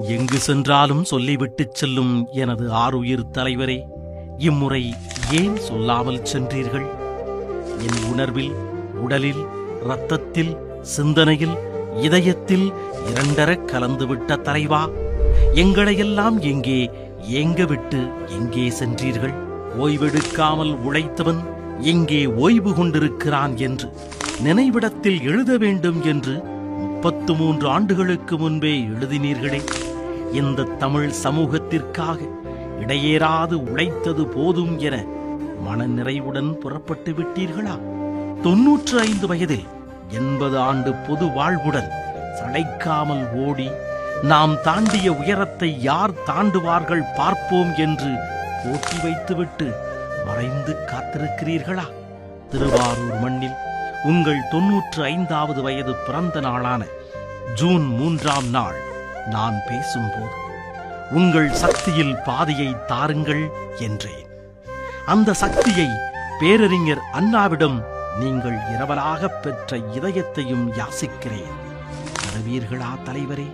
எங்கு சென்றாலும் சொல்லிவிட்டுச் செல்லும் எனது ஆருயிர் தலைவரே, இம்முறை ஏன் சொல்லாமல் சென்றீர்கள்? என் உணர்வில், உடலில், இரத்தத்தில், சிந்தனையில், இதயத்தில் இரண்டரக் கலந்துவிட்ட தலைவா, எங்களையெல்லாம் எங்கே ஏங்க விட்டு எங்கே சென்றீர்கள்? ஓய்வெடுக்காமல் உழைத்தவன் எங்கே ஓய்வு கொண்டிருக்கிறான் என்று நினைவிடத்தில் எழுத வேண்டும் என்று 33 ஆண்டுகளுக்கு முன்பே எழுதினீர்களே. இந்த தமிழ் சமூகத்திற்காக இடையேறாது உழைத்தது போதும் என மனநிறைவுடன் புறப்பட்டு விட்டீர்களா? 95 வயதில் 80 ஆண்டு பொது வாழ்வுடன் சளைக்காமல் ஓடி நாம் தாண்டிய உயரத்தை யார் தாண்டுவார்கள் பார்ப்போம் என்று போட்டி வைத்துவிட்டு மறைந்து காத்திருக்கிறீர்களா? திருவாரூர் மண்ணில் உங்கள் 95வது வயது பிறந்த நாளான ஜூன் 3ஆம் நாள் நான் பேசும்போது உங்கள் சக்தியில் பாதியை தாருங்கள் என்றேன். அந்த சக்தியை பேரறிஞர் அண்ணாவிடம் நீங்கள் இரவலாக பெற்ற இதயத்தையும் யாசிக்கிறேன். தருவீர்களா தலைவரே?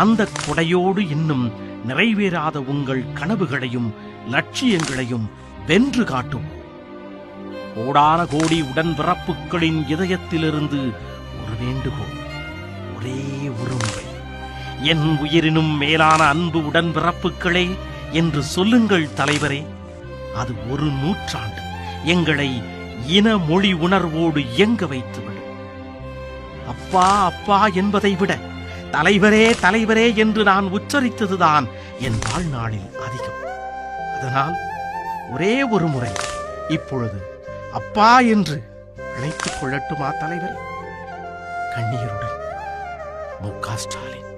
அந்த கொடையோடு இன்னும் நிறைவேறாத உங்கள் கனவுகளையும் லட்சியங்களையும் வென்று காட்டும். கோடான கோடி உடன்பிறப்புகளின் இதயத்திலிருந்து ஒரு வேண்டுகோள், ஒரே ஒரு முறை, என் உயிரினும் மேலான அன்பு உடன்பிறப்புகளே என்று சொல்லுங்கள் தலைவரே. அது ஒரு நூற்றாண்டு எங்களை இன மொழி உணர்வோடு இயங்க வைத்துவிடும். அப்பா அப்பா என்பதை விட தலைவரே தலைவரே என்று நான் உச்சரித்ததுதான் என் வாழ்நாளில் அதிகம். அதனால் ஒரே ஒரு முறை இப்பொழுது அப்பா என்று அழைத்துக் கொள்ளட்டுமா தலைவர்? கண்ணீருடன் மு.க. ஸ்டாலின்.